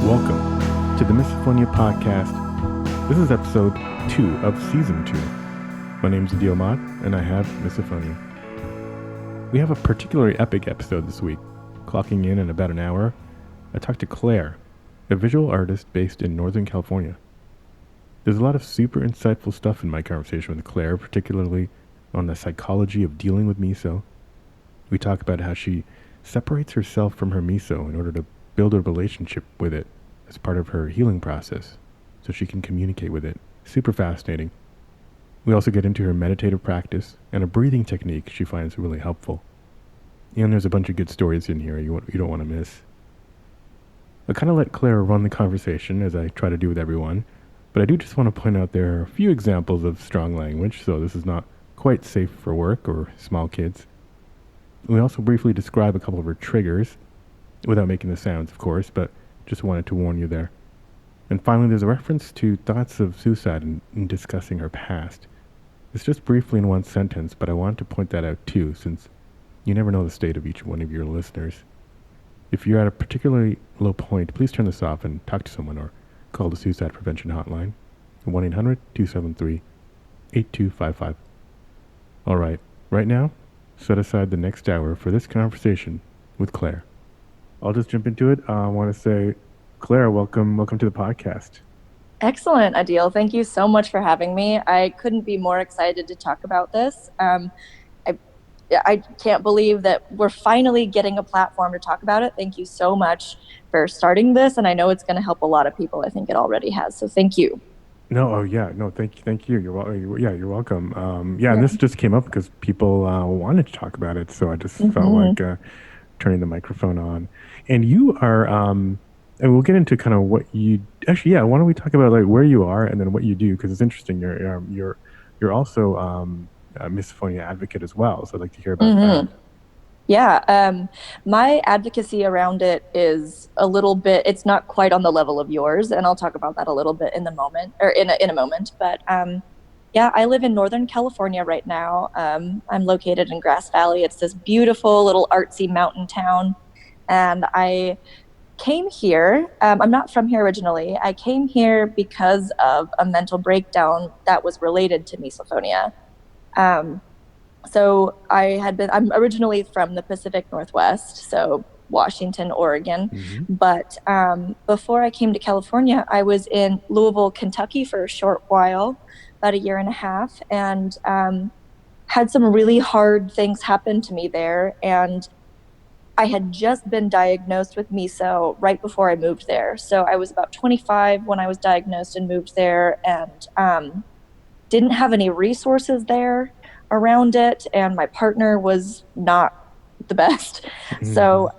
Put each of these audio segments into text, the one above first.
Welcome to the Misophonia podcast. This is episode 2 of season 2. My name's Adil Mott, and I have Misophonia. We have a particularly epic episode this week. Clocking in about an hour, I talked to Claire, a visual artist based in Northern California. There's a lot of super insightful stuff in my conversation with Claire, particularly on the psychology of dealing with miso. We talk about how she separates herself from her miso in order to build a relationship with it as part of her healing process so she can communicate with it. Super fascinating. We also get into her meditative practice and a breathing technique she finds really helpful. And there's a bunch of good stories in here you don't want to miss. I kind of let Claire run the conversation, as I try to do with everyone, but I do just want to point out there are a few examples of strong language, so this is not quite safe for work or small kids. We also briefly describe a couple of her triggers, without making the sounds, of course, but just wanted to warn you there. And finally, there's a reference to thoughts of suicide in discussing her past. It's just briefly in one sentence, but I wanted to point that out too, since you never know the state of each one of your listeners. If you're at a particularly low point, please turn this off and talk to someone or call the Suicide Prevention Hotline, 1-800-273-8255. All right now, set aside the next hour for this conversation with Claire. I'll just jump into it. I want to say, Claire, welcome to the podcast. Excellent, Adil. Thank you so much for having me. I couldn't be more excited to talk about this. I can't believe that we're finally getting a platform to talk about it. Thank you so much for starting this, and I know it's going to help a lot of people. I think it already has, so thank you. Thank you. You're welcome. And this just came up because people wanted to talk about it, so I just felt like turning the microphone on. And you are, and we'll get into kind of what you actually. Yeah, why don't we talk about like where you are and then what you do, because it's interesting. You're also a misophonia advocate as well, so I'd like to hear about that. Yeah, my advocacy around it is a little bit. It's not quite on the level of yours, and I'll talk about that a little bit in a moment. But yeah, I live in Northern California right now. I'm located in Grass Valley. It's this beautiful little artsy mountain town. And I came here, I'm not from here originally. I came here because of a mental breakdown that was related to misophonia. So I'm originally from the Pacific Northwest, so Washington, Oregon. But before I came to California, I was in Louisville, Kentucky for a short while, about a year and a half, and had some really hard things happen to me there. And I had just been diagnosed with miso right before I moved there. So I was about 25 when I was diagnosed and moved there, and didn't have any resources there around it. And my partner was not the best. So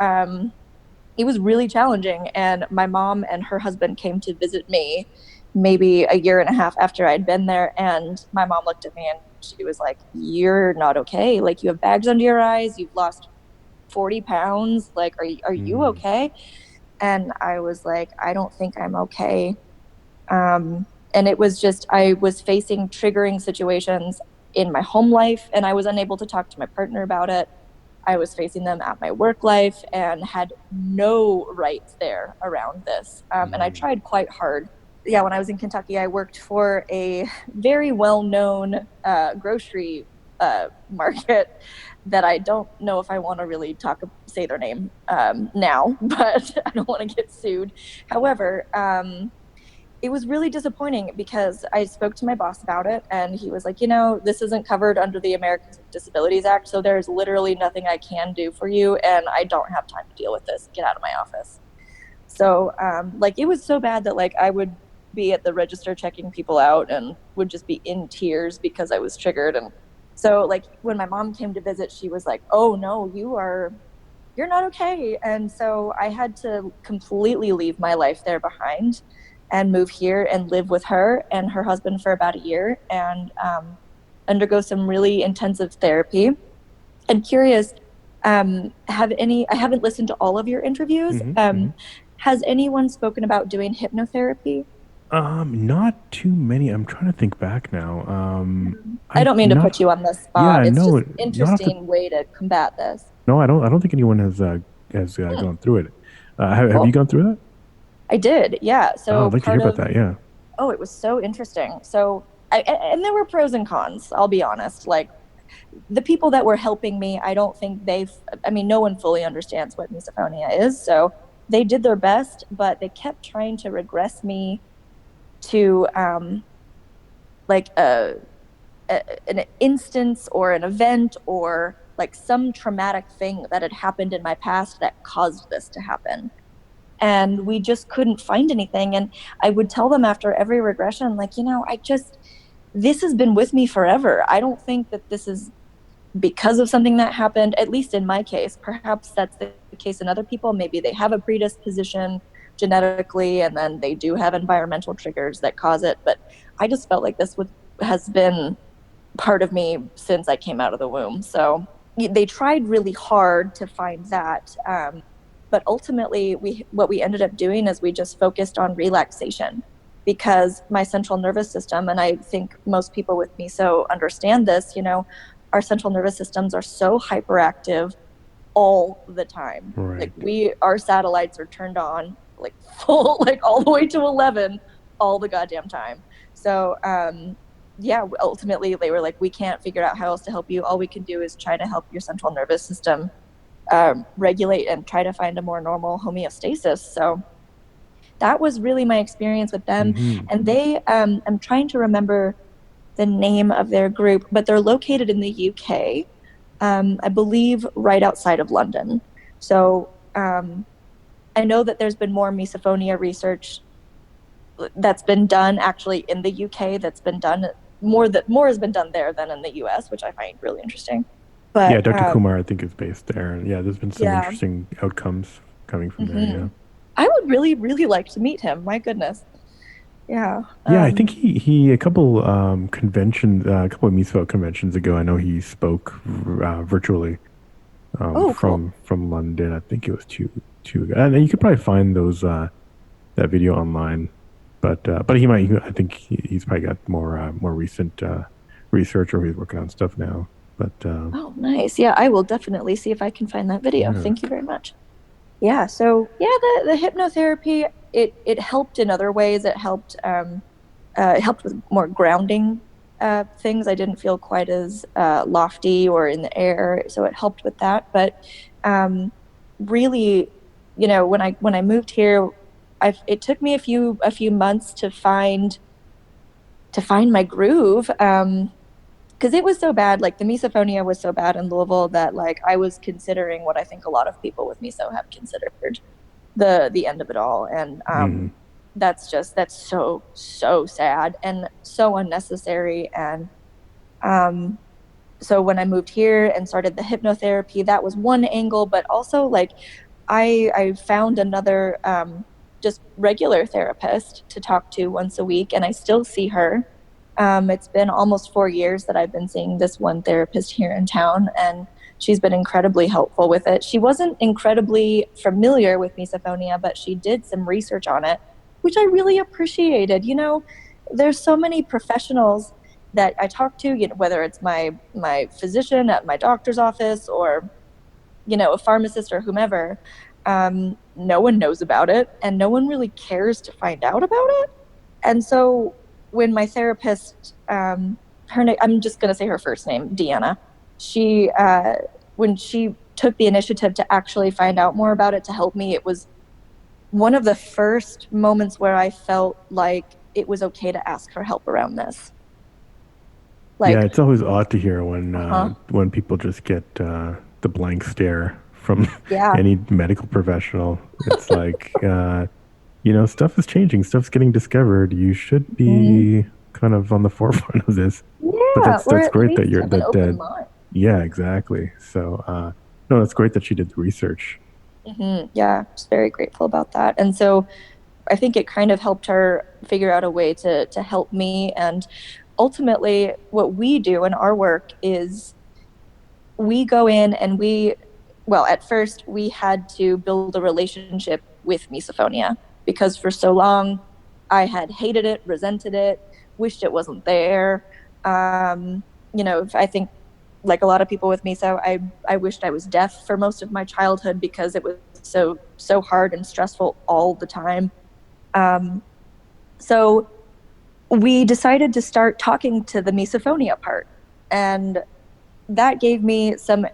it was really challenging. And my mom and her husband came to visit me maybe a year and a half after I'd been there. And my mom looked at me and she was like, "You're not okay. Like, you have bags under your eyes. You've lost 40 pounds. Like, are you okay?" And I was like, "I don't think I'm okay." And it was just, I was facing triggering situations in my home life, and I was unable to talk to my partner about it. I was facing them at my work life and had no rights there around this. And I tried quite hard. Yeah, when I was in Kentucky, I worked for a very well-known grocery market that I don't know if I want to really say their name now, but I don't want to get sued. However, it was really disappointing because I spoke to my boss about it, and he was like, "This isn't covered under the Americans with Disabilities Act, so there's literally nothing I can do for you, and I don't have time to deal with this. Get out of my office." So it was so bad that I would be at the register checking people out and would just be in tears because I was triggered. And so when my mom came to visit, she was like, "Oh no, you're not okay." And so I had to completely leave my life there behind and move here and live with her and her husband for about a year and undergo some really intensive therapy. I'm curious, I haven't listened to all of your interviews. Has anyone spoken about doing hypnotherapy? Not too many. I'm trying to think back now. I don't mean to put you on the spot. It's just an interesting way to combat this. No, I don't think anyone has gone through it. Have you gone through that? I did, yeah. Oh, So I'd like to hear part about of, that. Yeah. oh, it was so interesting. So and there were pros and cons, I'll be honest. Like the people that were helping me, I don't think I mean, no one fully understands what misophonia is. So they did their best, but they kept trying to regress me to like an instance or an event or like some traumatic thing that had happened in my past that caused this to happen. And we just couldn't find anything. And I would tell them after every regression, like, this has been with me forever. I don't think that this is because of something that happened, at least in my case. Perhaps that's the case in other people. Maybe they have a predisposition genetically and then they do have environmental triggers that cause it. But I just felt like has been part of me since I came out of the womb. So they tried really hard to find that. But ultimately, what we ended up doing is we just focused on relaxation, because my central nervous system, and I think most people with miso understand this, our central nervous systems are so hyperactive all the time. Right. Like our satellites are turned on like full, like all the way to 11 all the goddamn time. So, yeah, ultimately they were like, we can't figure out how else to help you. All we can do is try to help your central nervous system regulate and try to find a more normal homeostasis. So that was really my experience with them. Mm-hmm. And I'm trying to remember the name of their group, but they're located in the UK, I believe right outside of London. So I know that there's been more misophonia research that's been done actually in the UK. That's been done more has been done there than in the US, which I find really interesting. But Yeah, Dr. Kumar, I think, is based there. And yeah, there's been some yeah, interesting outcomes coming from there. Yeah. I would really, really like to meet him. My goodness. Yeah. Yeah, I think he a couple conventions, a couple of miso conventions ago, I know he spoke virtually Oh, cool. from London. I think it was two, and you could probably find those that video online. But I think he's probably got more recent research, or he's working on stuff now. But Oh, nice. Yeah, I will definitely see if I can find that video. yeah, Thank you very much. Yeah. So yeah, the hypnotherapy, it helped in other ways. It helped with more grounding things. I didn't feel quite as lofty or in the air, so it helped with that. But really, when I moved here, it took me a few months to find my groove. Because it was so bad, like the misophonia was so bad in Louisville that like I was considering what I think a lot of people with miso have considered the end of it all. And that's so sad and so unnecessary. And so when I moved here and started the hypnotherapy, that was one angle, but also like I found another just regular therapist to talk to once a week, and I still see her. It's been almost 4 years that I've been seeing this one therapist here in town, and she's been incredibly helpful with it. She wasn't incredibly familiar with misophonia, but she did some research on it, which I really appreciated. There's so many professionals that I talk to, whether it's my physician at my doctor's office or, a pharmacist or whomever. No one knows about it, and no one really cares to find out about it. And so when my therapist, I'm just going to say her first name, Deanna, when she took the initiative to actually find out more about it to help me, it was one of the first moments where I felt like it was okay to ask for help around this. Yeah, it's always odd to hear when people just get the blank stare from any medical professional. It's like, stuff is changing, stuff's getting discovered. You should be kind of on the forefront of this. Yeah, but that's great that you're an open mind. Yeah, exactly. So, no, that's great that she did the research. Yeah, just very grateful about that. And so I think it kind of helped her figure out a way to help me. And ultimately, what we do in our work is we go in and at first we had to build a relationship with misophonia, because for so long I had hated it, resented it, wished it wasn't there. I think like a lot of people with miso, I wished I was deaf for most of my childhood because it was so hard and stressful all the time. So we decided to start talking to the misophonia part, and that gave me some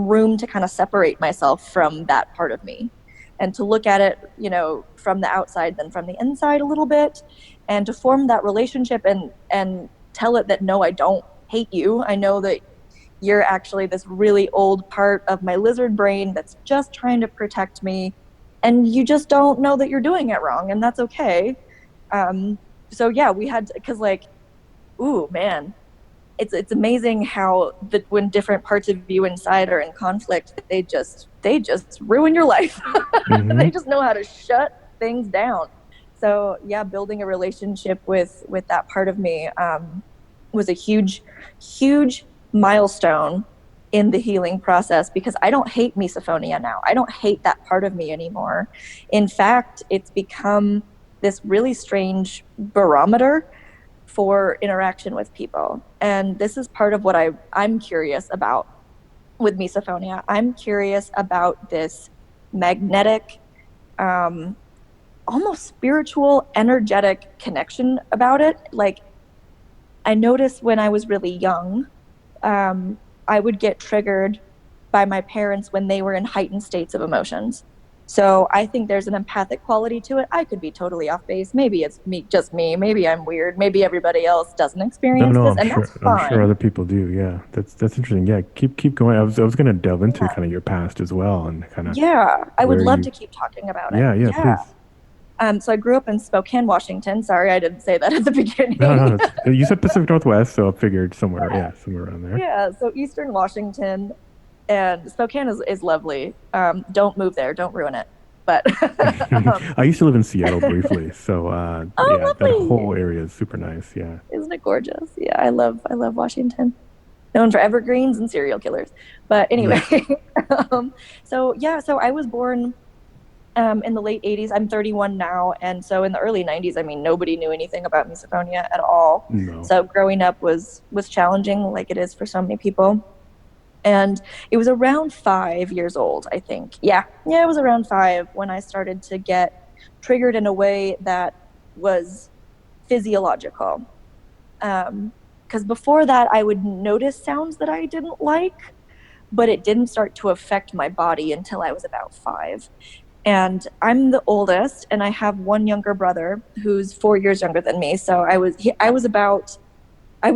room to kind of separate myself from that part of me, and to look at it, from the outside than from the inside a little bit, and to form that relationship and tell it that, no, I don't hate you. I know that you're actually this really old part of my lizard brain that's just trying to protect me, and you just don't know that you're doing it wrong, and that's okay. So yeah, we had, because ooh man, it's amazing how when different parts of you inside are in conflict, they just ruin your life. Mm-hmm. They just know how to shut things down. So yeah, building a relationship with that part of me was a huge milestone in the healing process, because I don't hate misophonia now. I don't hate that part of me anymore. In fact, it's become this really strange barometer for interaction with people. And this is part of what I'm curious about with misophonia. I'm curious about this magnetic, almost spiritual, energetic connection about it. Like, I noticed when I was really young, I would get triggered by my parents when they were in heightened states of emotions. So I think there's an empathic quality to it. I could be totally off base. Maybe it's just me. Maybe I'm weird. Maybe everybody else doesn't experience No, this, and that's I'm fine. sure other people do. Yeah, that's interesting. Yeah, keep going. I was gonna delve into kind of your past as well, and kind of I would where love you. to keep talking about it. Yeah, please. So I grew up in Spokane, Washington. Sorry, I didn't say that at the beginning. No, you said Pacific Northwest, so I figured somewhere around there. Yeah, so Eastern Washington, and Spokane is lovely. Don't move there. Don't ruin it. But I used to live in Seattle briefly, so lovely. that whole area is super nice. Yeah, isn't it gorgeous? Yeah, I love Washington, known for evergreens and serial killers. But anyway, so I was born in the late 80s. I'm 31 now, and so in the early 90s, I mean, nobody knew anything about misophonia at all. No. So growing up was challenging, like it is for so many people. And it was around 5 years old, I think. Yeah, it was around 5 when I started to get triggered in a way that was physiological. Because before that, I would notice sounds that I didn't like, but it didn't start to affect my body until I was about 5. And I'm the oldest, and I have one younger brother who's 4 years younger than me. So I was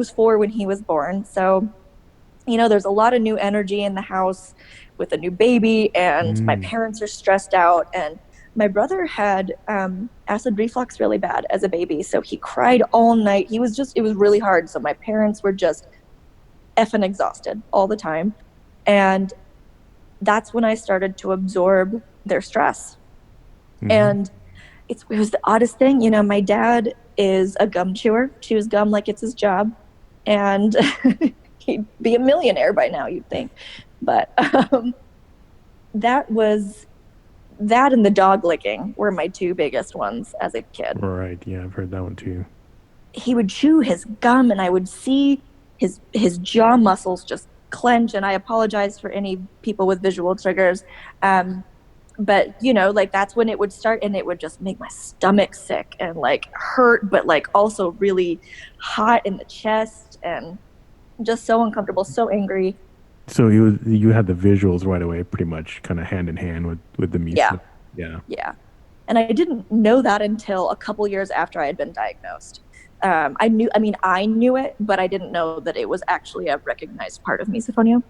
4 when he was born. So there's a lot of new energy in the house with a new baby, and my parents are stressed out. And my brother had acid reflux really bad as a baby, so he cried all night. It was really hard. So my parents were just effing exhausted all the time. And that's when I started to absorb their stress. And it was the oddest thing. My dad is a gum chewer, chews gum like it's his job. And he'd be a millionaire by now, you'd think. But that and the dog licking were my 2 biggest ones as a kid. Right. Yeah, I've heard that one too. He would chew his gum, and I would see his jaw muscles just clench. And I apologize for any people with visual triggers. But that's when it would start, and it would just make my stomach sick and hurt, but also really hot in the chest, and just so uncomfortable, so angry. So you had the visuals right away, pretty much kind of hand in hand with the miso. Yeah. And I didn't know that until a couple years after I had been diagnosed. I knew it, but I didn't know that it was actually a recognized part of misophonia.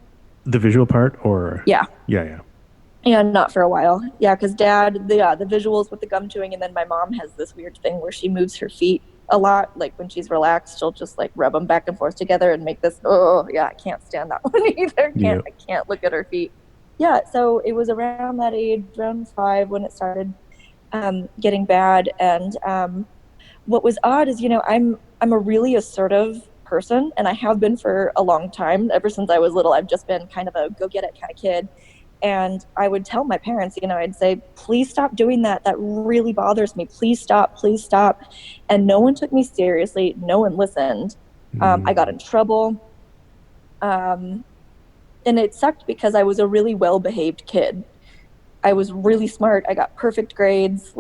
The visual part, or yeah. Yeah, not for a while. Yeah, because Dad, the visuals with the gum chewing, and then my mom has this weird thing where she moves her feet a lot. Like when she's relaxed, she'll just rub them back and forth together and make this. Oh yeah, I can't stand that one either. I can't look at her feet. Yeah, so it was around that age, around 5, when it started getting bad. And what was odd is, I'm a really assertive person, and I have been for a long time. Ever since I was little, I've just been kind of a go get it kind of kid. And I would tell my parents, I'd say, please stop doing that. That really bothers me. Please stop. And no one took me seriously. No one listened. I got in trouble. And it sucked because I was a really well-behaved kid. I was really smart. I got perfect grades.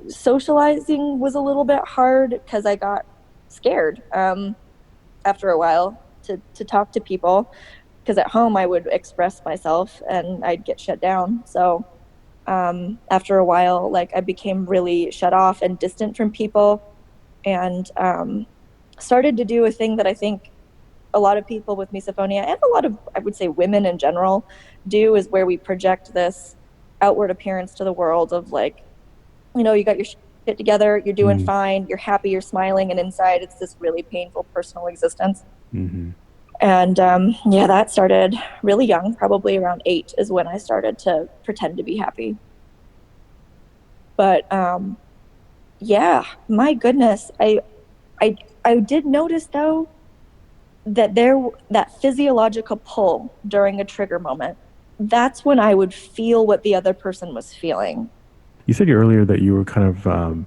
socializing was a little bit hard because I got scared after a while to talk to people, because at home I would express myself and I'd get shut down. So after a while, like, I became really shut off and distant from people, and started to do a thing that I think a lot of people with misophonia, and a lot of, I would say, women in general do, is where we project this outward appearance to the world of, like, you got your shit together, you're doing fine, you're happy, you're smiling, and inside it's this really painful personal existence. Mm-hmm. And yeah, that started really young, probably around 8 is when I started to pretend to be happy. But yeah, my goodness, I did notice though that that physiological pull during a trigger moment, that's when I would feel what the other person was feeling. You said earlier that you were kind of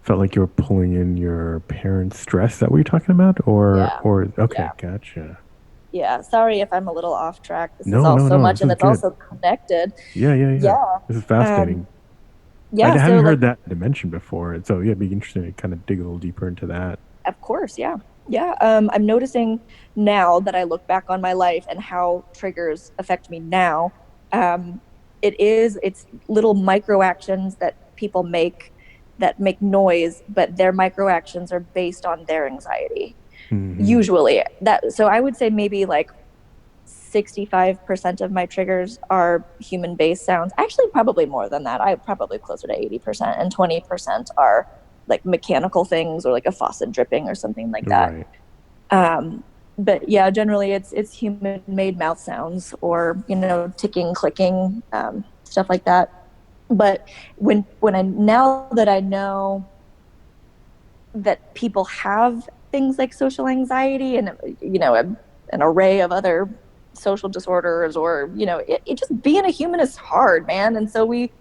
felt like you were pulling in your parents' stress. Is that what you're talking about? Or okay, Yeah. Gotcha. Yeah, sorry if I'm a little off track. This is No, all so much, this and is it's good. also connected. Yeah. This is fascinating. Yeah, I so, haven't like, heard that dimension before, and so yeah, it'd be interesting to kind of dig a little deeper into that. of course, yeah. Yeah, I'm noticing now that I look back on my life and how triggers affect me now. It's little micro actions that people make that make noise, but their micro actions are based on their anxiety. Mm-hmm. Usually, so I would say maybe like 65% of my triggers are human based sounds. Actually, probably more than that. I probably closer to 80%, and 20% are like mechanical things, or like a faucet dripping or something like that. Right. But yeah, generally it's human made mouth sounds, or, ticking, clicking, stuff like that. But now that I know that people have things like social anxiety and, an array of other social disorders, or, it just being a human is hard, man. And so we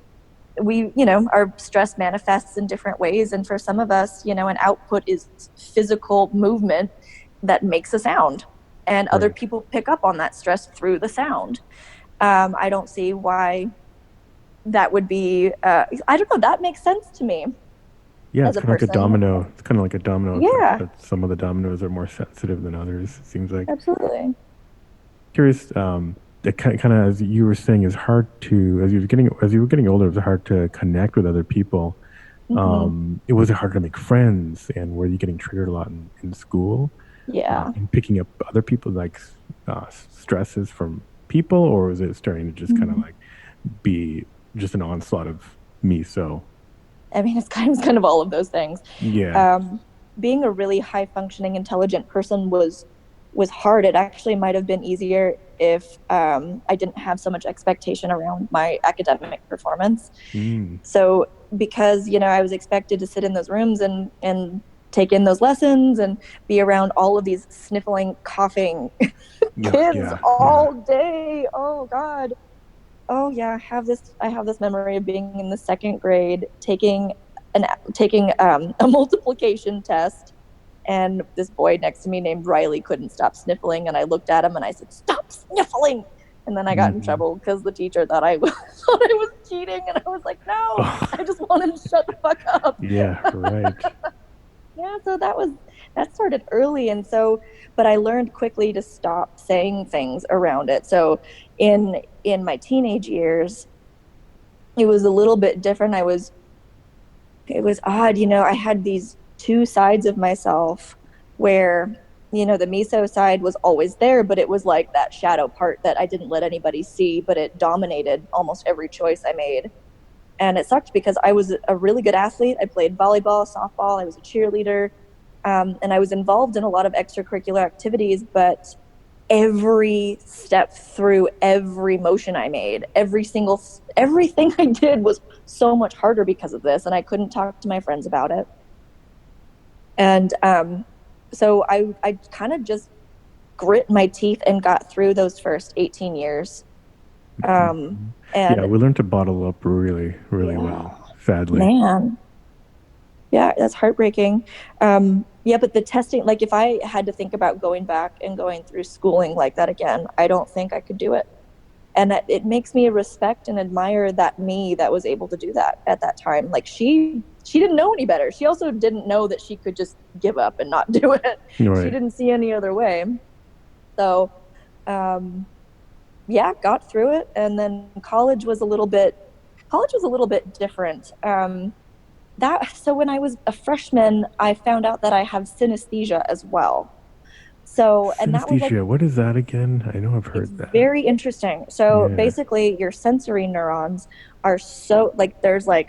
our stress manifests in different ways, and for some of us, an output is physical movement that makes a sound, and other people pick up on that stress through the sound. I don't see why that would be, I don't know, that makes sense to me. Yeah, it's kind of like a domino. It's kind of like a domino effect, that some of the dominoes are more sensitive than others, it seems like. Absolutely. Curious, that kind of, as you were saying, is hard to, as you were getting older, it was hard to connect with other people. It was harder to make friends, and were you getting triggered a lot in school? Yeah. And picking up other people's like stresses from people, or was it starting to just kind of like be just an onslaught of miso? I mean, it's kind of all of those things. Yeah. Being a really high functioning, intelligent person was hard. It actually might have been easier if I didn't have so much expectation around my academic performance. So because, I was expected to sit in those rooms and take in those lessons and be around all of these sniffling, coughing kids all day. Oh God. Oh yeah, I have this memory of being in the second grade, taking a multiplication test, and this boy next to me named Riley couldn't stop sniffling, and I looked at him and I said, "Stop sniffling!" And then I got in trouble because the teacher thought I was cheating, and I was like, "No, I just wanted to shut the fuck up." Yeah, right. Yeah, so that started early, and but I learned quickly to stop saying things around it. So in my teenage years, it was a little bit different. It was odd, I had these two sides of myself where, the miso side was always there, but it was like that shadow part that I didn't let anybody see, but it dominated almost every choice I made. And it sucked because I was a really good athlete. I played volleyball, softball, I was a cheerleader, and I was involved in a lot of extracurricular activities, but every step through every motion I made, everything I did was so much harder because of this, and I couldn't talk to my friends about it. And so I kind of just grit my teeth and got through those first 18 years. And yeah, we learned to bottle up really, really well, sadly. Man. Yeah, that's heartbreaking. Yeah, but the testing, like if I had to think about going back and going through schooling like that again, I don't think I could do it. And it makes me respect and admire that me that was able to do that at that time. Like she she didn't know any better. She also didn't know that she could just give up and not do it. Right. She didn't see any other way. So, yeah, got through it. And then college was a little bit different. So when I was a freshman, I found out that I have synesthesia as well. So, and that was like, Synesthesia, what is that again? I know I've heard it's that. very interesting. So Yeah. basically your sensory neurons are so like, there's an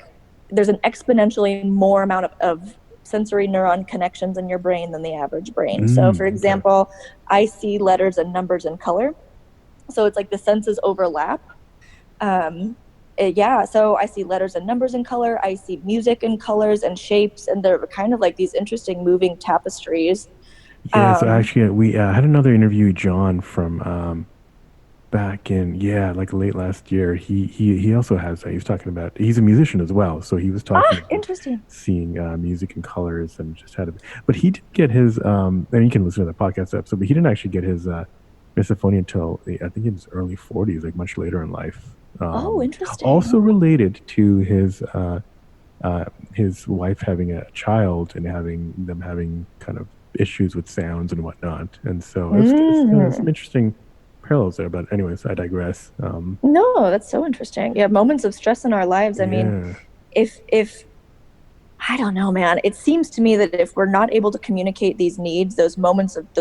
exponentially more amount of sensory neuron connections in your brain than the average brain. So for example, I see letters and numbers in color. So it's like the senses overlap. Yeah, so I see letters and numbers in color. I see music in colors and shapes, and they're kind of like these interesting moving tapestries. Yeah, so actually, we had another interview, John, from back in, yeah, like late last year. He also has, he was talking about, he's a musician as well. So he was talking about Interesting. seeing music in colors and just had a, but he didn't get his, and you can listen to the podcast episode, but he didn't actually get his misophonia until I think in his early 40s, like much later in life. Interesting. Also related to his wife having a child and having kind of issues with sounds and whatnot, and so it's some interesting parallels there. But anyways, I digress. No, that's so interesting. Yeah, moments of stress in our lives. I mean, if I don't know, man, it seems to me that if we're not able to communicate these needs, those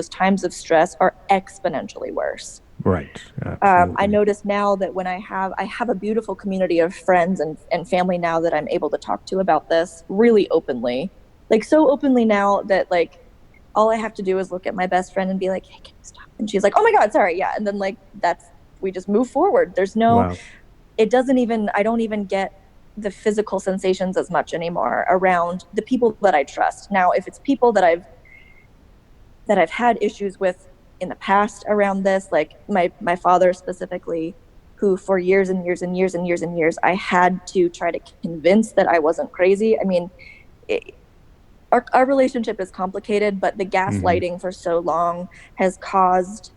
times of stress are exponentially worse. Right. I notice now that when I have a beautiful community of friends and family now that I'm able to talk to about this really openly, like so openly now that like all I have to do is look at my best friend and be like, hey, can you stop? And she's like, oh my God, sorry. Yeah. And then like, we just move forward. There's no, I don't even get the physical sensations as much anymore around the people that I trust. Now, if it's people that I've had issues with in the past around this, like my father specifically, who for years and years and years and years and years, I had to try to convince that I wasn't crazy. I mean, our relationship is complicated, but the gaslighting for so long has caused,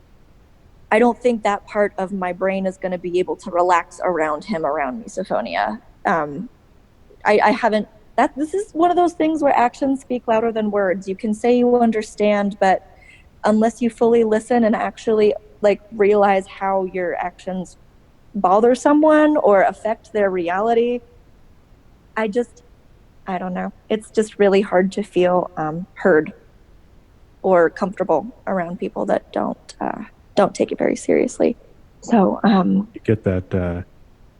I don't think that part of my brain is going to be able to relax around him, around misophonia. I haven't, this is one of those things where actions speak louder than words. You can say you understand, but unless you fully listen and actually like realize how your actions bother someone or affect their reality, I don't know. It's just really hard to feel heard or comfortable around people that don't take it very seriously. So you get that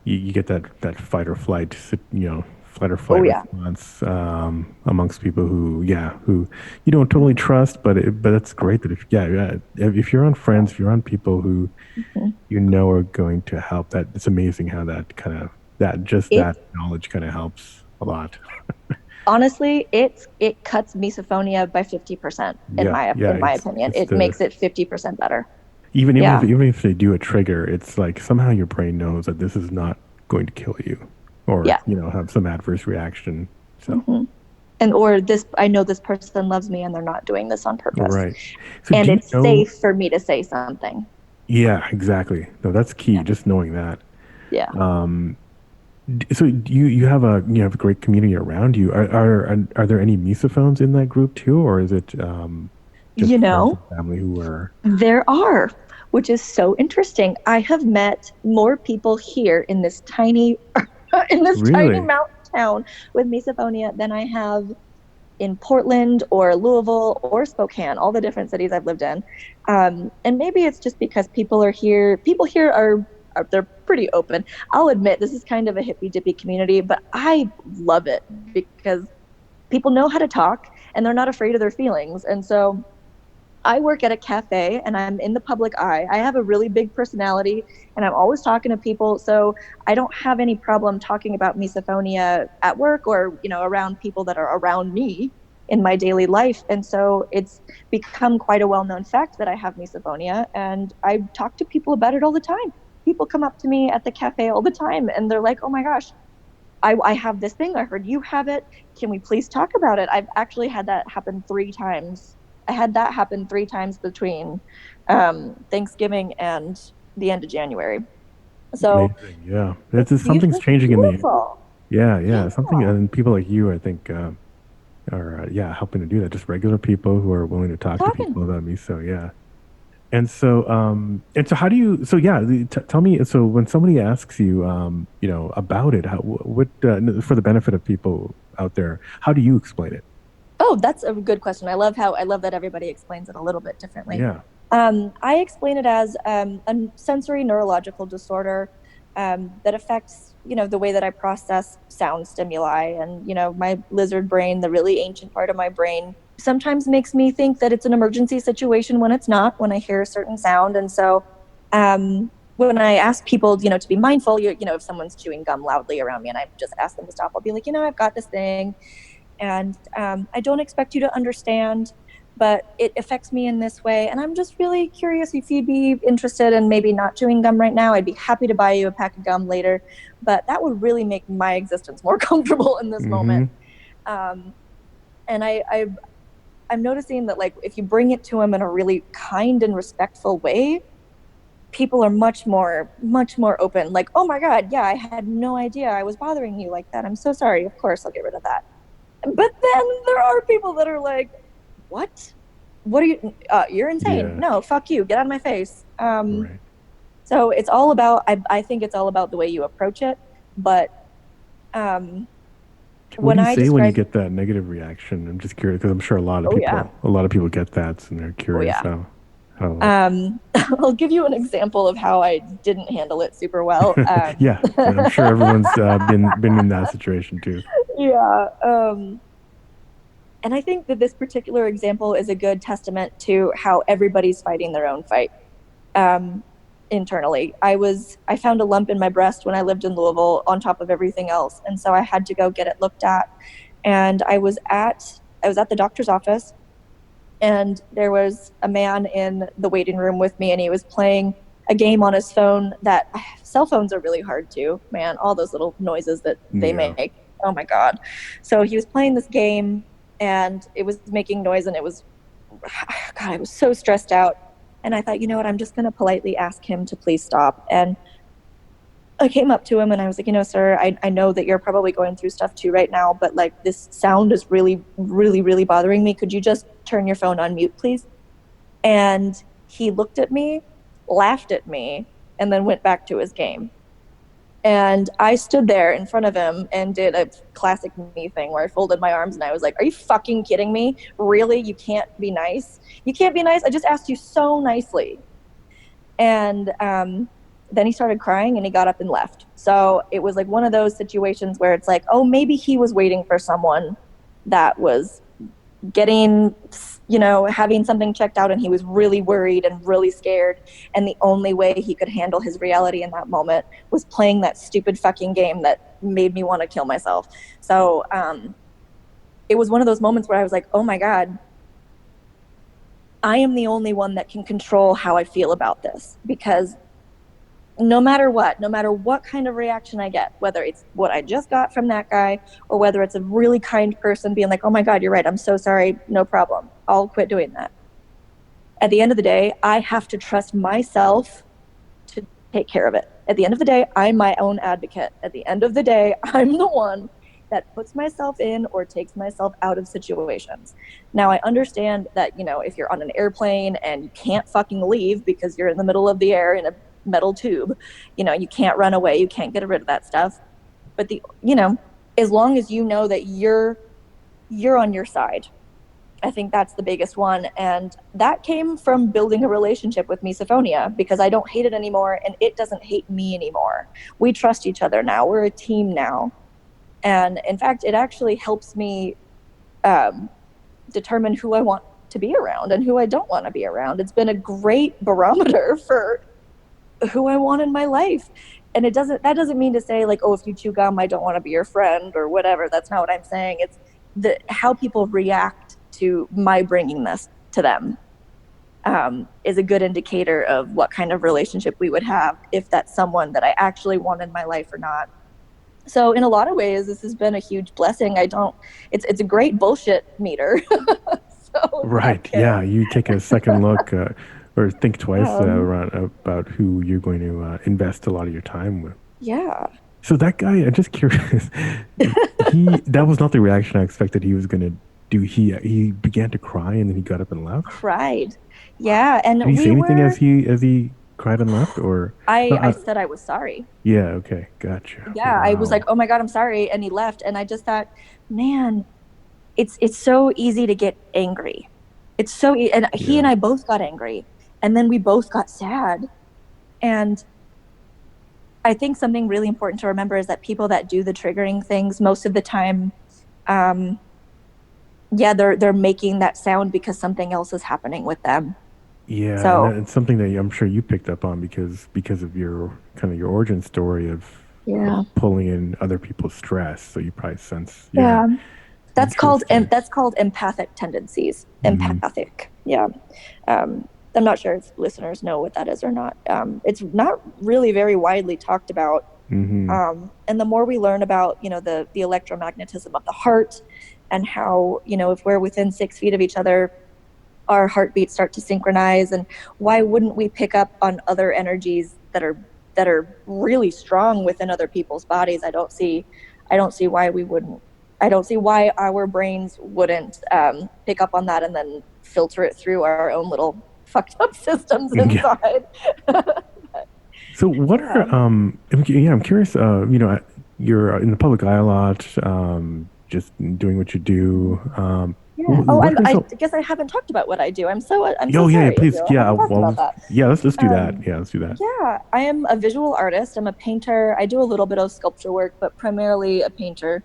you get that fight or flight, response amongst people who you don't totally trust, but it's great that if you're on friends, if you're on people who are going to help, that it's amazing how that kind of that knowledge kind of helps a lot. Honestly, it cuts misophonia by 50% in my opinion. It makes it 50% better. Even if they do a trigger, it's like somehow your brain knows that this is not going to kill you, or have some adverse reaction. So, I know this person loves me, and they're not doing this on purpose. Right. So and it's safe for me to say something. Yeah, exactly. No, that's key. Yeah. Just knowing that. Yeah. So you have a great community around you. Are there any misophones in that group too, or is it just family who are? There are, which is so interesting. I have met more people here in this tiny tiny mountain town with misophonia than I have in Portland or Louisville or Spokane, all the different cities I've lived in. And maybe it's just because people here are they're pretty open. I'll admit this is kind of a hippy dippy community, but I love it because people know how to talk and they're not afraid of their feelings. And so I work at a cafe and I'm in the public eye. I have a really big personality and I'm always talking to people. So I don't have any problem talking about misophonia at work or, around people that are around me in my daily life. And so it's become quite a well-known fact that I have misophonia, and I talk to people about it all the time. People come up to me at the cafe all the time and they're like, oh my gosh, I have this thing. I heard you have it. Can we please talk about it? I've actually had that happen 3 times. I had that happen 3 times between Thanksgiving and the end of January. So amazing. Yeah, something's changing beautiful. Yeah. Something, and people like you, I think, are helping to do that. Just regular people who are willing to talk to Talking. people about miso. Yeah. And so how do you, so yeah, tell me, so when somebody asks you, about it, for the benefit of people out there, how do you explain it? Oh, that's a good question. I love that everybody explains it a little bit differently. Yeah. I explain it as a sensory neurological disorder that affects, the way that I process sound stimuli. And, my lizard brain, the really ancient part of my brain, sometimes makes me think that it's an emergency situation when it's not, when I hear a certain sound. And so when I ask people, to be mindful, if someone's chewing gum loudly around me and I just ask them to stop, I'll be like, I've got this thing and I don't expect you to understand, but it affects me in this way. And I'm just really curious if you'd be interested in maybe not chewing gum right now. I'd be happy to buy you a pack of gum later, but that would really make my existence more comfortable in this Mm-hmm. moment. Um, and I'm noticing that, like, if you bring it to them in a really kind and respectful way, people are much more open. Like, oh my God, yeah, I had no idea I was bothering you like that. I'm so sorry. Of course, I'll get rid of that. But then there are people that are like, what? What are you? You're insane. Yeah. No, fuck you. Get out of my face. Right. So it's all about, I think it's all about the way you approach it. But What when do you I say when you describe, get that negative reaction? I'm just curious because I'm sure oh yeah, a lot of people get that, and they're oh curious yeah. how. I'll give you an example of how I didn't handle it super well. Yeah, I'm sure everyone's been in that situation too. Yeah. And I think that this particular example is a good testament to how everybody's fighting their own fight. Um, Internally, I found a lump in my breast when I lived in Louisville on top of everything else, and so I had to go get it looked at. And I was at the doctor's office, and there was a man in the waiting room with me, and he was playing a game on his phone. That cell phones are really hard to, man, all those little noises that they Yeah. make, oh my God. So he was playing this game and it was making noise, and it was, God, I was so stressed out. And I thought, you know what, I'm just going to politely ask him to please stop. And I came up to him and I was like, sir, I know that you're probably going through stuff too right now, but like, this sound is really, really, really bothering me. Could you just turn your phone on mute, please? And he looked at me, laughed at me, and then went back to his game. And I stood there in front of him and did a classic me thing where I folded my arms and I was like, are you fucking kidding me? Really? You can't be nice? You can't be nice? I just asked you so nicely. And then he started crying and he got up and left. So it was like one of those situations where it's like, oh, maybe he was waiting for someone that was getting, having something checked out, and he was really worried and really scared. And the only way he could handle his reality in that moment was playing that stupid fucking game that made me want to kill myself. So it was one of those moments where I was like, oh my God, I am the only one that can control how I feel about this, because no matter what kind of reaction I get, whether it's what I just got from that guy or whether it's a really kind person being like, oh my God, you're right, I'm so sorry, no problem, I'll quit doing that. At the end of the day, I have to trust myself to take care of it. At the end of the day, I'm my own advocate. At the end of the day, I'm the one that puts myself in or takes myself out of situations. Now, I understand that, if you're on an airplane and you can't fucking leave because you're in the middle of the air in a metal tube, you can't run away, you can't get rid of that stuff. But as long as you know that you're on your side, I think that's the biggest one. And that came from building a relationship with Misophonia, because I don't hate it anymore and it doesn't hate me anymore. We trust each other now. We're a team now. And in fact, it actually helps me determine who I want to be around and who I don't want to be around. It's been a great barometer for who I want in my life. And that doesn't mean to say like, oh, if you chew gum, I don't want to be your friend or whatever. That's not what I'm saying. It's how people react to my bringing this to them is a good indicator of what kind of relationship we would have, if that's someone that I actually want in my life or not. So in a lot of ways, this has been a huge blessing. It's a great bullshit meter. So Right. Yeah. You take a second look or think twice um, around about who you're going to invest a lot of your time with. yeah. So that guy, I'm just curious. That was not the reaction I expected he was gonna do. He began to cry and then he got up and left. Cried. Yeah, Did and he say we anything were. as he cried and left, or no? I said I was sorry. Yeah, okay, gotcha. Yeah, I was like, Wow. "Oh my God, I'm sorry," and he left. And I just thought, man, it's so easy to get angry. It's and he and Yeah, I both got angry, and then we both got sad. And I think something really important to remember is that people that do the triggering things most of the time, um, yeah, they're making that sound because something else is happening with them. yeah, and So it's something that I'm sure you picked up on because of your kind of your origin story of yeah, pulling in other people's stress. So you probably sense, yeah, yeah, interesting. that's called empathic tendencies. Mm-hmm. Empathic, yeah. I'm not sure if listeners know what that is or not. It's not really very widely talked about. Mm-hmm. And the more we learn about, the electromagnetism of the heart, and how, if we're within 6 feet of each other, our heartbeats start to synchronize, and why wouldn't we pick up on other energies that are really strong within other people's bodies? I don't see why we wouldn't. I don't see why our brains wouldn't pick up on that and then filter it through our own little fucked up systems Yeah. inside. So what Yeah. are yeah, I'm curious. You're in the public eye a lot, just doing what you do. Yeah. Oh, What are I some? guess I haven't talked about what I do. I'm so Oh yeah, yeah, sorry, please, Adil. I yeah. haven't talked about Well, that. yeah. Let's do that. Um, Yeah, let's do that. yeah, I am a visual artist. I'm a painter. I do a little bit of sculpture work, but primarily a painter.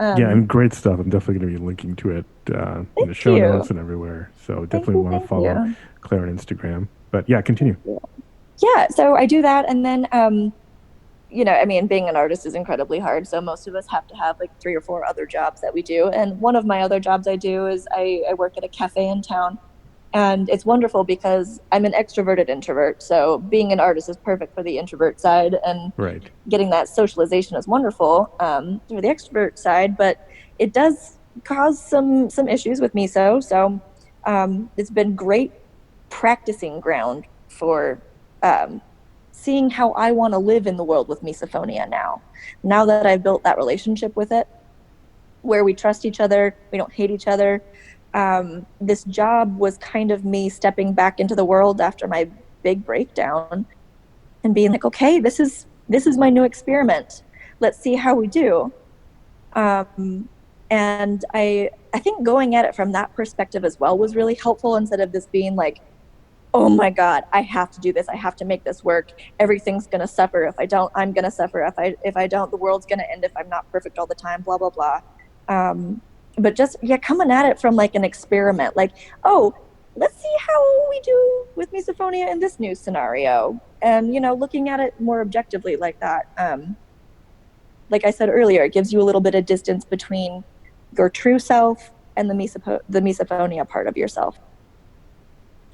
Yeah, Um, and great stuff. I'm definitely going to be linking to it in the Thank show notes you. and everywhere. So Thank definitely you. want to Thank follow you. Claire on Instagram. But yeah, continue. Thank you. Yeah, so I do that, and then I mean, being an artist is incredibly hard. So most of us have to have like 3 or 4 other jobs that we do. And one of my other jobs I do is I work at a cafe in town. And it's wonderful because I'm an extroverted introvert. So being an artist is perfect for the introvert side, and Right. getting that socialization is wonderful for the extrovert side. But it does cause some issues with miso. So it's been great practicing ground for um, seeing how I want to live in the world with misophonia now. Now that I've built that relationship with it, where we trust each other, we don't hate each other. This job was kind of me stepping back into the world after my big breakdown and being like, okay, this is my new experiment. Let's see how we do. And I think going at it from that perspective as well was really helpful, instead of this being like, oh my God, I have to do this. I have to make this work. Everything's gonna suffer. If I don't, I'm gonna suffer. If I don't, the world's gonna end if I'm not perfect all the time, blah, blah, blah. But just, yeah, coming at it from like an experiment, like, oh, let's see how we do with misophonia in this new scenario. And, looking at it more objectively like that. Like I said earlier, it gives you a little bit of distance between your true self and the misophonia part of yourself.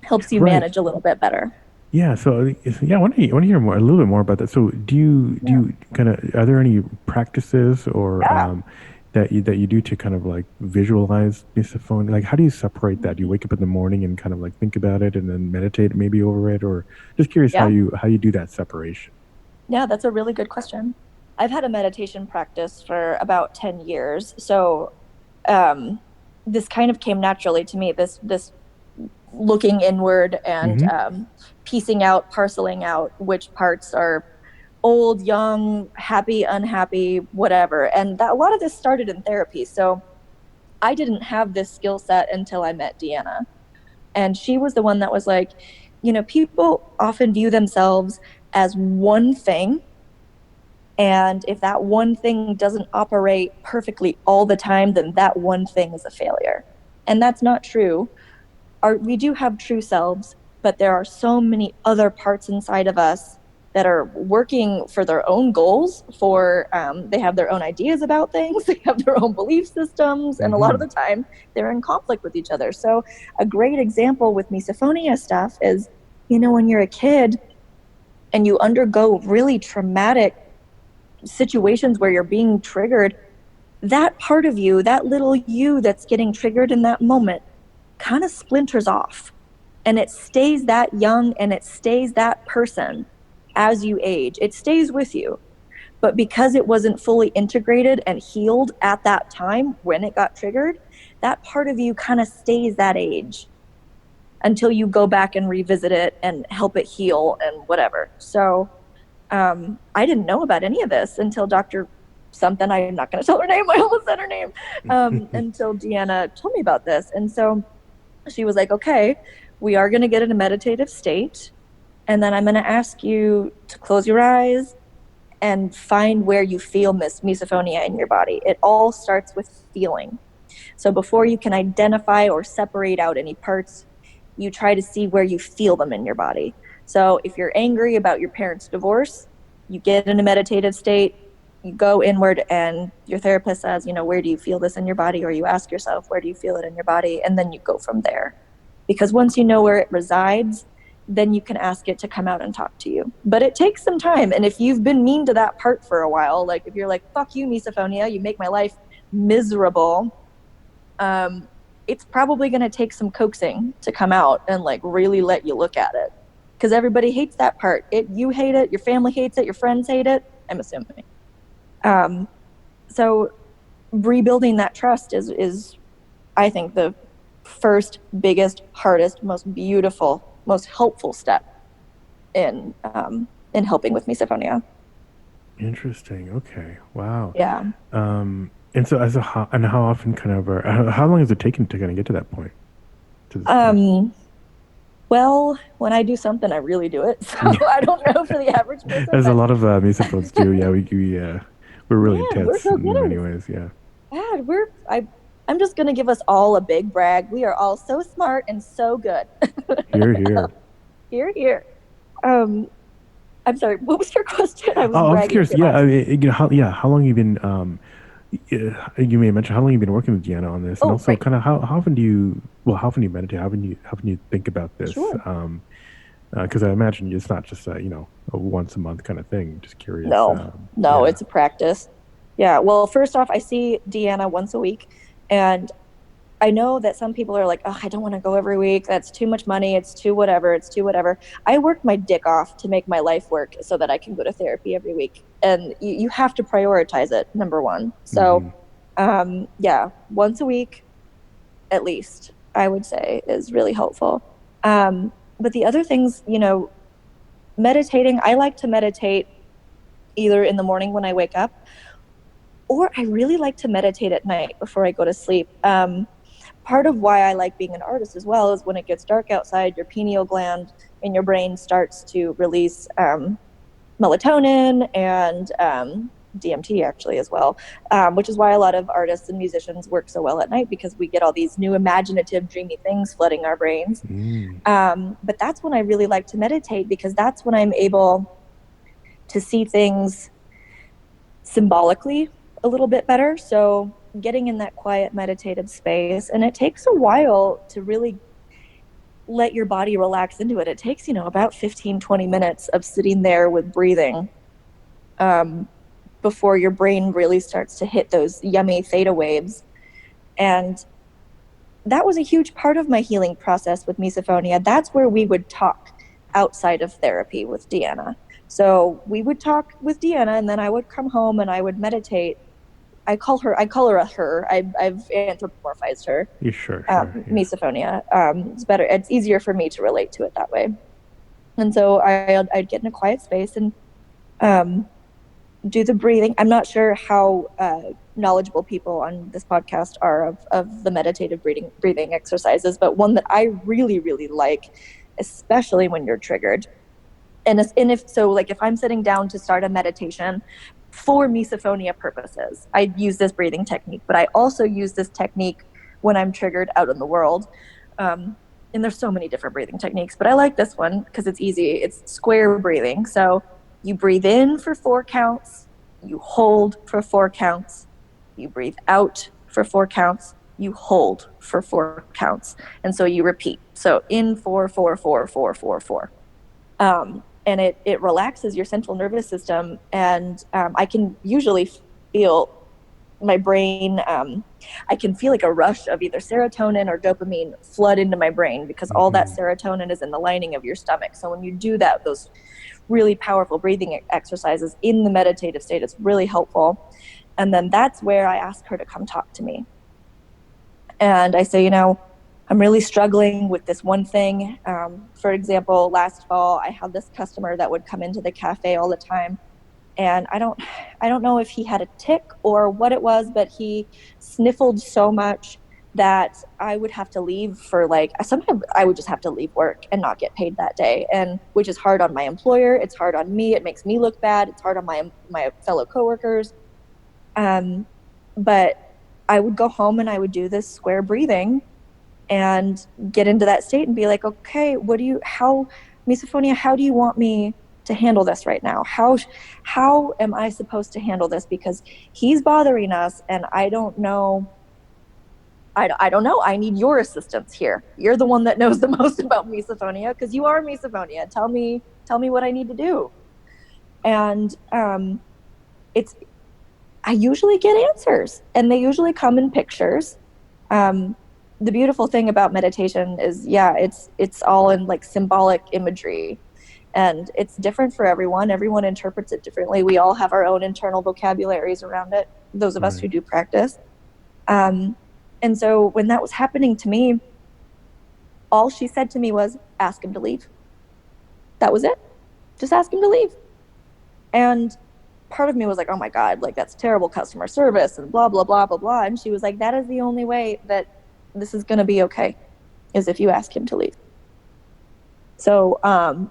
Helps you Right. manage a little bit better. Yeah. So yeah, I want to hear more a little bit more about that. So do Yeah. you kind of are there any practices or Yeah. that you do to kind of like visualize misophonia? Like, how do you separate that? Do you wake up in the morning and kind of like think about it and then meditate maybe over it, or just curious Yeah. how you do that separation? Yeah, that's a really good question. I've had a meditation practice for about 10 years. So um, this kind of came naturally to me, this looking inward and Mm-hmm. piecing out, parceling out which parts are old, young, happy, unhappy, whatever. And a lot of this started in therapy. So I didn't have this skill set until I met Deanna. And she was the one that was like, people often view themselves as one thing. And if that one thing doesn't operate perfectly all the time, then that one thing is a failure. And that's not true. We do have true selves, but there are so many other parts inside of us that are working for their own goals. They have their own ideas about things, they have their own belief systems, and a lot Mm-hmm. of the time they're in conflict with each other. So a great example with misophonia stuff is, when you're a kid and you undergo really traumatic situations where you're being triggered, that part of you, that little you that's getting triggered in that moment, kind of splinters off, and it stays that young and it stays that person as you age. It stays with you. But because it wasn't fully integrated and healed at that time when it got triggered, that part of you kind of stays that age until you go back and revisit it and help it heal and whatever. So I didn't know about any of this until Dr. something, I'm not going to tell her name, I almost said her name, until Deanna told me about this. And so she was like, okay, we are going to get in a meditative state, and then I'm going to ask you to close your eyes and find where you feel misophonia in your body. It all starts with feeling. So before you can identify or separate out any parts, you try to see where you feel them in your body. So if you're angry about your parents' divorce, you get in a meditative state, you go inward, and your therapist says, where do you feel this in your body? Or you ask yourself, where do you feel it in your body? And then you go from there. Because once you know where it resides, then you can ask it to come out and talk to you. But it takes some time. And if you've been mean to that part for a while, like if you're like, fuck you, misophonia, you make my life miserable, it's probably going to take some coaxing to come out and like really let you look at it. Because everybody hates that part. You hate it, your family hates it, your friends hate it, I'm assuming. So rebuilding that trust is, I think, the first, biggest, hardest, most beautiful, most helpful step in helping with misophonia. Interesting. Okay. Wow. Yeah. And so how often how long has it taken to kind of get to that point? Well, when I do something, I really do it. So I don't know for the average person. As a lot of misophones do. Yeah, we're really intense we're so in many ways. Yeah. Yeah, I'm just gonna give us all a big brag. We are all so smart and so good. Hear, hear. Hear, hear. I'm sorry. What was your question? I was curious. Yeah, I mean, how long you been? You may mention how long you've been working with Deanna on this, and also kind of how often do you meditate? How often you think about this? Sure. Because I imagine it's not just a once a month kind of thing. Just curious. No, it's a practice. Yeah. Well, first off, I see Deanna once a week, and I know that some people are like, oh, I don't want to go every week. That's too much money. It's too whatever. I work my dick off to make my life work so that I can go to therapy every week. And you have to prioritize it, number one. So, once a week, at least, I would say is really helpful. But the other things, meditating, I like to meditate either in the morning when I wake up, or I really like to meditate at night before I go to sleep. Part of why I like being an artist as well is when it gets dark outside, your pineal gland in your brain starts to release melatonin and DMT actually as well, which is why a lot of artists and musicians work so well at night, because we get all these new imaginative, dreamy things flooding our brains. But that's when I really like to meditate, because that's when I'm able to see things symbolically a little bit better. So getting in that quiet meditative space, and it takes a while to really let your body relax into it. It takes, about 15-20 minutes of sitting there with breathing before your brain really starts to hit those yummy theta waves. And that was a huge part of my healing process with misophonia. That's where we would talk outside of therapy with Deanna. So we would talk with Deanna, and then I would come home and I would meditate. I call her a her. I've anthropomorphized her. Sure. Misophonia. It's better. It's easier for me to relate to it that way. And so I'd get in a quiet space and do the breathing. I'm not sure how knowledgeable people on this podcast are of the meditative breathing exercises, but one that I really, really like, especially when you're triggered. And if I'm sitting down to start a meditation for misophonia purposes, I use this breathing technique, but I also use this technique when I'm triggered out in the world. And there's so many different breathing techniques, but I like this one because it's easy. It's square breathing. So you breathe in for 4 counts, you hold for 4 counts, you breathe out for 4 counts, you hold for 4 counts. And so you repeat. So in 4, 4, 4, 4, 4, 4. And it relaxes your central nervous system. And I can usually feel my brain, I can feel like a rush of either serotonin or dopamine flood into my brain, because all that serotonin is in the lining of your stomach. So when you do that, those really powerful breathing exercises in the meditative state. It's really helpful. And then that's where I ask her to come talk to me. And I say, I'm really struggling with this one thing. For example, last fall, I had this customer that would come into the cafe all the time. And I don't know if he had a tick or what it was, but he sniffled so much that I would have to leave sometimes I would just have to leave work and not get paid that day. And which is hard on my employer. It's hard on me. It makes me look bad. It's hard on my fellow coworkers. But I would go home and I would do this square breathing and get into that state and be like, okay, Misophonia, how do you want me to handle this right now? How am I supposed to handle this? Because he's bothering us and I don't know. I don't know. I need your assistance here. You're the one that knows the most about misophonia because you are misophonia. Tell me what I need to do. And I usually get answers, and they usually come in pictures. The beautiful thing about meditation is, it's all in like symbolic imagery, and it's different for everyone. Everyone interprets it differently. We all have our own internal vocabularies around it, those of us who do practice. And so when that was happening to me, all she said to me was, ask him to leave. That was it. Just ask him to leave. And part of me was like, oh my God, like that's terrible customer service and blah, blah, blah, blah, blah. And she was like, that is the only way that this is going to be okay, is if you ask him to leave. So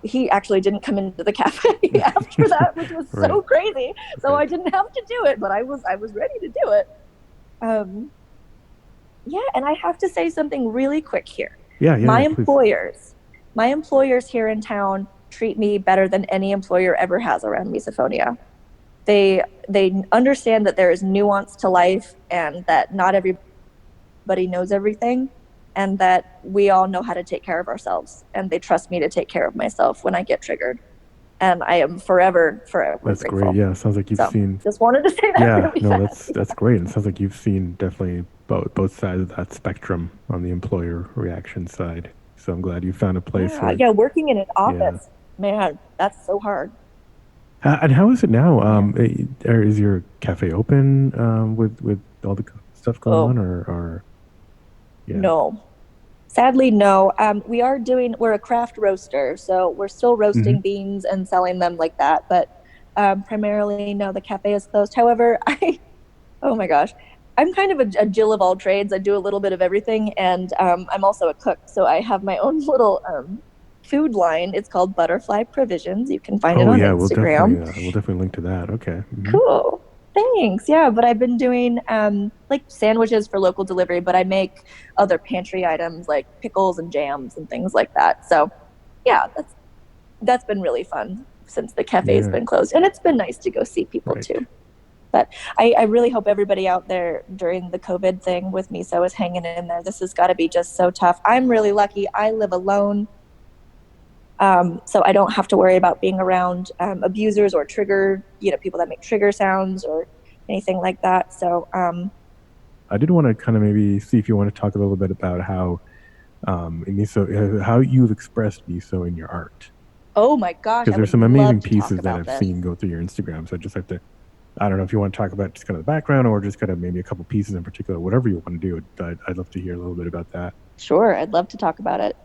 he actually didn't come into the cafe after that, which was so crazy. So I didn't have to do it, but I was ready to do it. And I have to say something really quick here. My employers here in town treat me better than any employer ever has around misophonia. They understand that there is nuance to life and that not everybody knows everything, and that we all know how to take care of ourselves. And they trust me to take care of myself when I get triggered. And I am forever That's grateful. Great. Yeah, sounds like you've seen. Just wanted to say that. Yeah, really no, fast. that's great. And it sounds like you've seen definitely both sides of that spectrum on the employer reaction side. So I'm glad you found a place. Working in an office, man, that's so hard. And how is it now? Is your cafe open with all the stuff going on, or? Yeah. No. Sadly, no. We're a craft roaster, so we're still roasting beans and selling them like that. But primarily, no, the cafe is closed. However, oh my gosh, I'm kind of a Jill of all trades. I do a little bit of everything, and I'm also a cook. So I have my own little food line. It's called Butterfly Provisions. You can find it on Instagram. We'll definitely link to that. Okay. Mm-hmm. Cool. Thanks. Yeah, but I've been doing like sandwiches for local delivery, but I make other pantry items like pickles and jams and things like that. So yeah, that's been really fun since the cafe's been closed. And it's been nice to go see people too. But I really hope everybody out there during the COVID thing with miso is hanging in there. This has got to be just so tough. I'm really lucky. I live alone. So I don't have to worry about being around abusers or people that make trigger sounds or anything like that. So I did want to kind of maybe see if you want to talk a little bit about how miso, how you've expressed miso in your art. Oh my gosh! Because there's some amazing pieces that I've seen go through your Instagram. So I just have to, I don't know if you want to talk about just kind of the background or just kind of maybe a couple pieces in particular, whatever you want to do. I'd love to hear a little bit about that. Sure, I'd love to talk about it.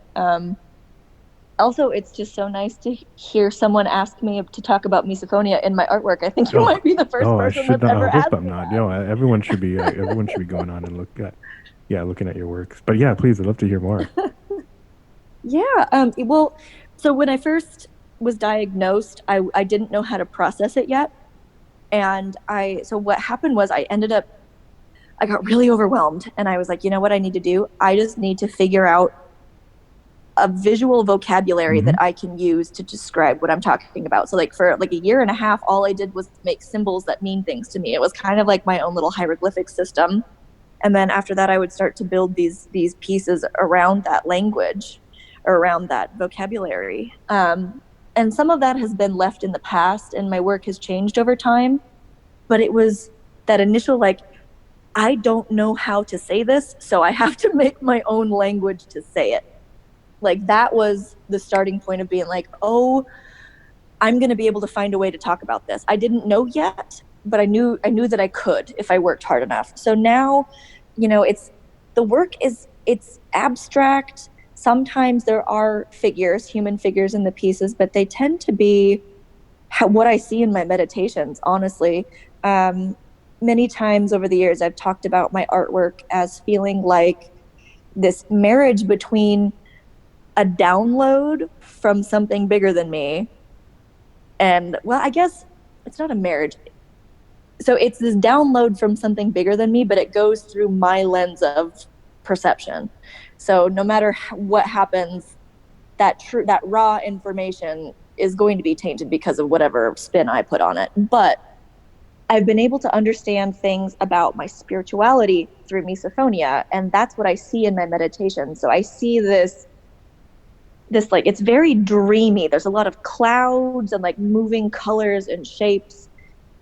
Also, it's just so nice to hear someone ask me to talk about misophonia in my artwork. I think you might be the first person that's ever asked me that. Everyone should be going on and looking at your works. But yeah, please, I'd love to hear more. Well, so when I first was diagnosed, I didn't know how to process it yet. And so what happened was I got really overwhelmed, and I was like, you know what I need to do? I just need to figure out a visual vocabulary that I can use to describe what I'm talking about. So like for like a year and a half, all I did was make symbols that mean things to me. It was kind of like my own little hieroglyphic system. And then after that, I would start to build these pieces around that language or around that vocabulary. And some of that has been left in the past, and my work has changed over time. But it was that initial, like, I don't know how to say this, so I have to make my own language to say it. Like, that was the starting point of being like, oh, I'm going to be able to find a way to talk about this. I didn't know yet, but I knew that I could if I worked hard enough. So now, it's abstract. Sometimes there are figures, human figures in the pieces, but they tend to be what I see in my meditations, honestly. Many times over the years, I've talked about my artwork as feeling like this marriage between a download from something bigger than me. And, well, I guess it's not a marriage. So it's this download from something bigger than me, but it goes through my lens of perception. So no matter what happens, that raw information is going to be tainted because of whatever spin I put on it. But I've been able to understand things about my spirituality through misophonia, and that's what I see in my meditation. So I see this like, it's very dreamy. There's a lot of clouds and like moving colors and shapes.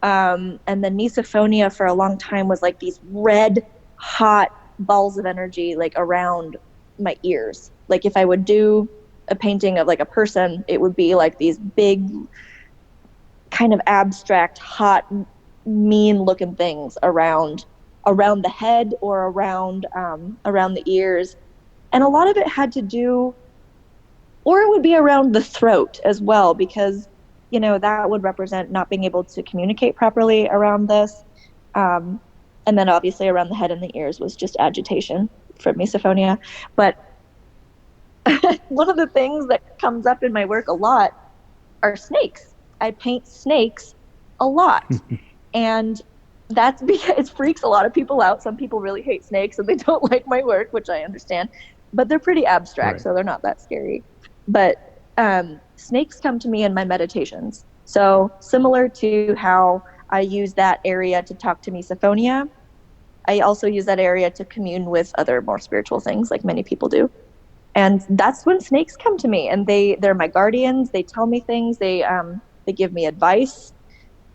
And then misophonia for a long time was like these red hot balls of energy like around my ears. Like if I would do a painting of like a person, it would be like these big kind of abstract, hot, mean looking things around the head or around the ears. And a lot of it had to do, or it would be around the throat as well, because that would represent not being able to communicate properly around this. And then obviously around the head and the ears was just agitation from misophonia. But one of the things that comes up in my work a lot are snakes. I paint snakes a lot. And that's because it freaks a lot of people out. Some people really hate snakes and they don't like my work, which I understand. But they're pretty abstract, right. So they're not that scary. But snakes come to me in my meditations. So similar to how I use that area to talk to misophonia, I also use that area to commune with other more spiritual things, like many people do. And that's when snakes come to me, and they're my guardians. They tell me things. They give me advice,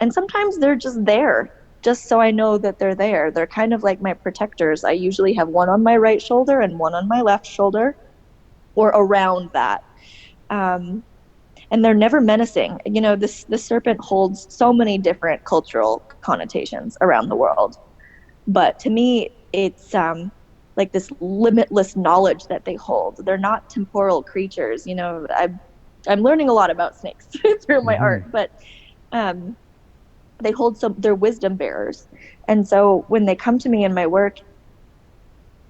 and sometimes they're just there, just so I know that they're there. They're kind of like my protectors. I usually have one on my right shoulder and one on my left shoulder, or around that. And they're never menacing. The serpent holds so many different cultural connotations around the world. But to me, it's like this limitless knowledge that they hold. They're not temporal creatures. I'm learning a lot about snakes through my art, but they hold they're wisdom bearers. And so when they come to me in my work,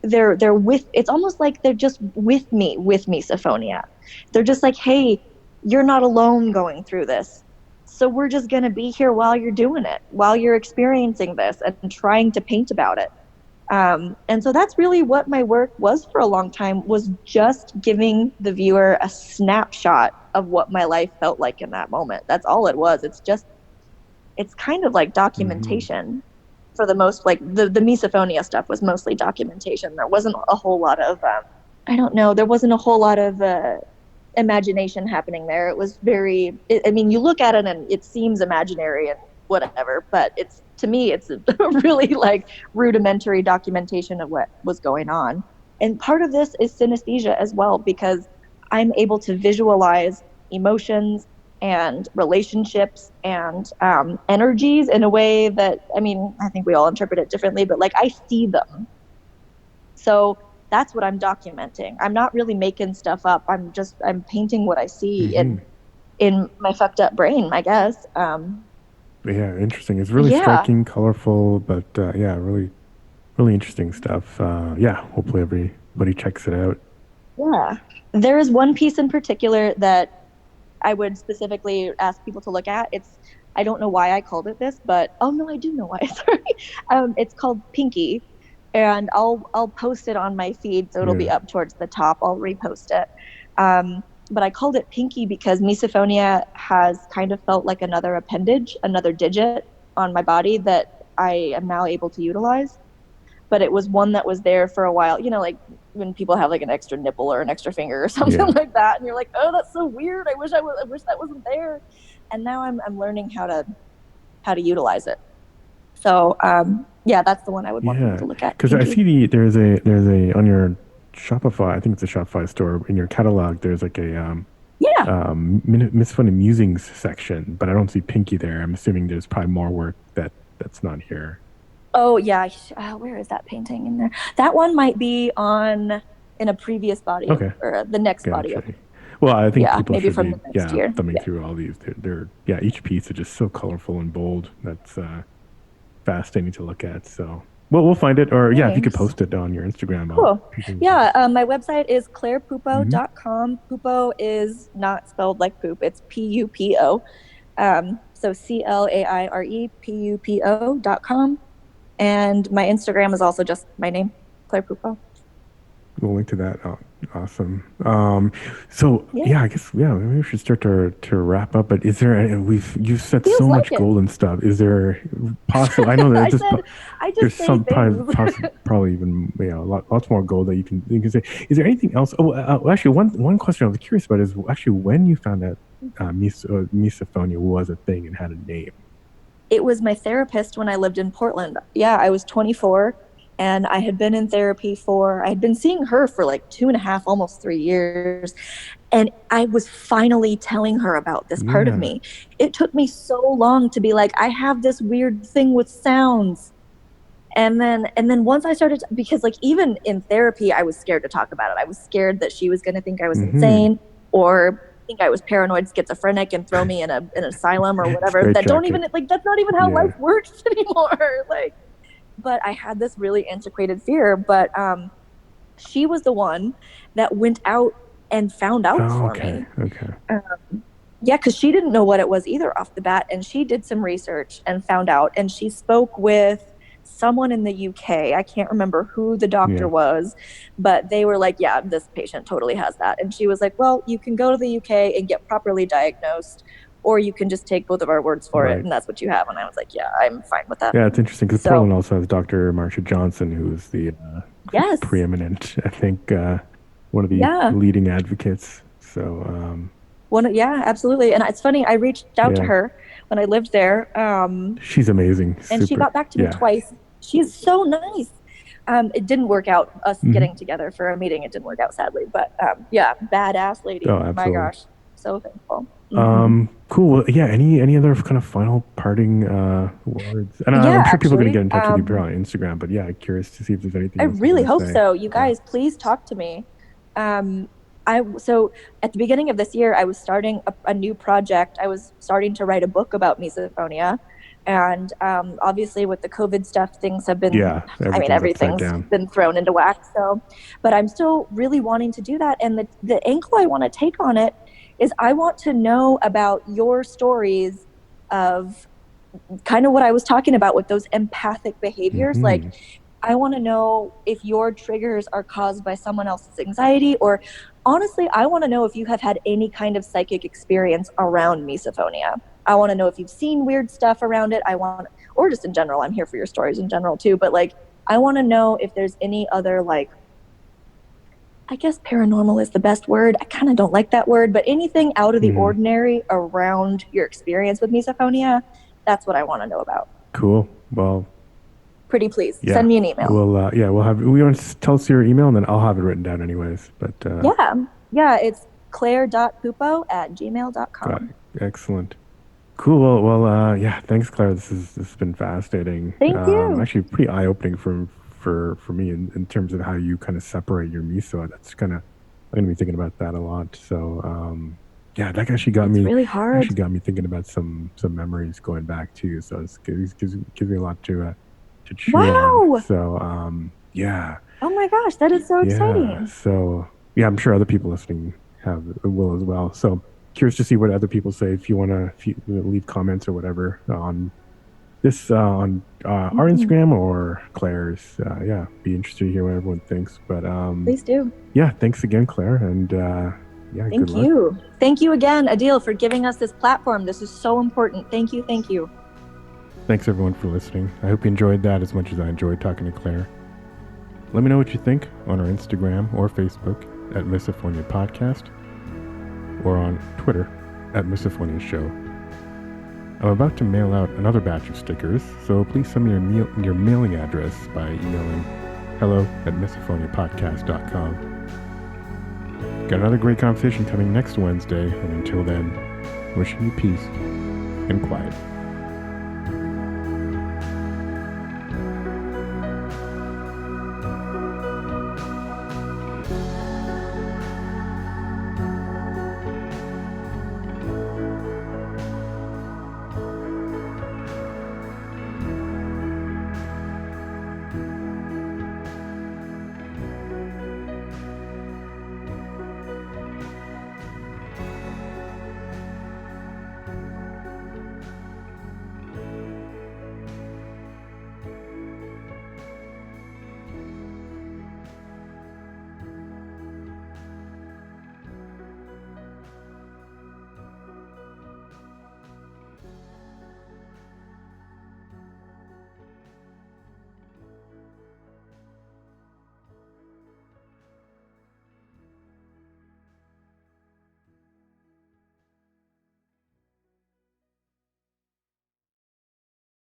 it's almost like they're just with me with misophonia. They're just like, hey, you're not alone going through this. So we're just going to be here while you're doing it, while you're experiencing this and trying to paint about it. And so that's really what my work was for a long time, was just giving the viewer a snapshot of what my life felt like in that moment. That's all it was. It's kind of like documentation for the most, like the misophonia stuff was mostly documentation. There wasn't a whole lot of, there wasn't a whole lot of imagination happening there. It was you look at it and it seems imaginary and whatever, but to me, it's a really like rudimentary documentation of what was going on. And part of this is synesthesia as well, because I'm able to visualize emotions and relationships and energies in a way that, I think we all interpret it differently, but like I see them. So that's what I'm documenting. I'm not really making stuff up. I'm painting what I see in my fucked up brain, I guess. Yeah, interesting. It's really striking, colorful, but really, really interesting stuff. Hopefully everybody checks it out. Yeah. There is one piece in particular that I would specifically ask people to look at. I don't know why I called it this, but I do know why. Sorry. It's called Pinky, and I'll post it on my feed, so it'll be up towards the top. I'll repost it. But I called it Pinky because misophonia has kind of felt like another appendage, another digit on my body that I am now able to utilize. But it was one that was there for a while, like when people have like an extra nipple or an extra finger or something like that, and you're like, oh, that's so weird. I wish that wasn't there. And now I'm learning how to utilize it. So that's the one I would want people to look at. Because I see there's a on your Shopify, I think it's a Shopify store, in your catalog there's like a Yeah. Misophonia Musings section, but I don't see Pinky there. I'm assuming there's probably more work that's not here. Oh yeah. Where is that painting in there? That one might be in a previous body Okay. or the next body Gotcha. of. Well, I think Yeah, people maybe should from be, the next year. thumbing Yeah. through all these. Each piece is just so colorful and bold. That's fascinating to look at. So, well, we'll find it, or if you could Thanks. post it on your Instagram, Cool. people Yeah, my website is Mhm. clairepupo.com. Pupo is not spelled like poop, it's Pupo. So CLAIREPUPO.com. And my Instagram is also just my name, Claire Pupo. We'll link to that. Oh, awesome. So Yeah. I guess maybe we should start to wrap up. But is there? You've said Feels so like much it. golden stuff. Is there possible? I know that I there's just say some things. probably even lots more gold that you can say. Is there anything else? Oh, actually, one question I was curious about is actually when you found out misophonia was a thing and had a name. It was my therapist when I lived in Portland. Yeah, I was 24 and I had been in therapy I had been seeing her for like 2.5, almost 3 years. And I was finally telling her about this part of Yeah. me. It took me so long to be like, I have this weird thing with sounds. And then once I started, because like even in therapy, I was scared to talk about it. I was scared that she was going to think I was Mm-hmm. insane or think I was paranoid schizophrenic and throw me in an asylum or whatever. Straight That don't jacket. even like that's not even how Yeah. life works anymore. Like, but I had this really antiquated fear. But she was the one that went out and found out Oh, for okay. me. Okay. Yeah, because she didn't know what it was either off the bat. And she did some research and found out. And she spoke with someone in the UK. I can't remember who the doctor Yeah. was, but they were like, yeah, this patient totally has that. And she was like, well, you can go to the UK and get properly diagnosed, or you can just take both of our words for it. Right. And that's what you have. And I was like, yeah, I'm fine with that. Yeah, it's interesting because So, Portland also has Dr. Marsha Johnson, who's the yes. preeminent, I think, one of the Yeah. leading advocates. So, Yeah, absolutely. And it's funny, I reached out to Yeah. her when I lived there. She's amazing. And she got back to me twice. She's so nice. It didn't work out, us getting together for a meeting. It didn't work out, sadly. But yeah, badass lady. Oh, My absolutely. gosh. So thankful. Cool. Well, yeah. Any other kind of final parting words? And Yeah, I'm sure people are going to actually, get in touch with you on Instagram. But yeah, curious to see if there's anything I else you really wanna hope say. so. You guys, please talk to me. So at the beginning of this year, I was starting a new project. I was starting to write a book about misophonia. And obviously with the COVID stuff, things have been, everything's been thrown into whack. So, but I'm still really wanting to do that. And the angle I want to take on it is I want to know about your stories of kind of what I was talking about with those empathic behaviors. Like, I want to know if your triggers are caused by someone else's anxiety, or honestly, I want to know if you have had any kind of psychic experience around misophonia. I want to know if you've seen weird stuff around it. Or just in general, I'm here for your stories in general too, but like, I want to know if there's any other, like, I guess paranormal is the best word. I kind of don't like that word, but anything out of the ordinary around your experience with misophonia, that's what I want to know about. Cool. Well, pretty please send me an email. Well, we'll have. We want to tell us your email, and then I'll have it written down anyways. But it's claire.pupo@gmail.com. Excellent. Cool. Well, thanks, Claire. This has been fascinating. Thank you. Actually, pretty eye opening for me in terms of how you kind of separate your miso. That's kind of, I'm gonna be thinking about that a lot. So that actually got me really hard. Actually got me thinking about some memories going back too. So it gives me a lot to chew on. So oh my gosh, that is so exciting. So I'm sure other people listening will as well. So curious to see what other people say. If you want to leave comments or whatever on this on our Instagram or Claire's, be interested to hear what everyone thinks. But please do. Thanks again, Claire, and thank you. Thank you again, Adil, for giving us this platform. This is so important. Thank you. Thanks everyone for listening. I hope you enjoyed that as much as I enjoyed talking to Claire. Let me know what you think on our Instagram or Facebook at Misophonia Podcast, or on Twitter at Misophonia Show. I'm about to mail out another batch of stickers, so please send me your mailing address by emailing hello@misophoniapodcast.com. Got another great conversation coming next Wednesday, and until then, wishing you peace and quiet.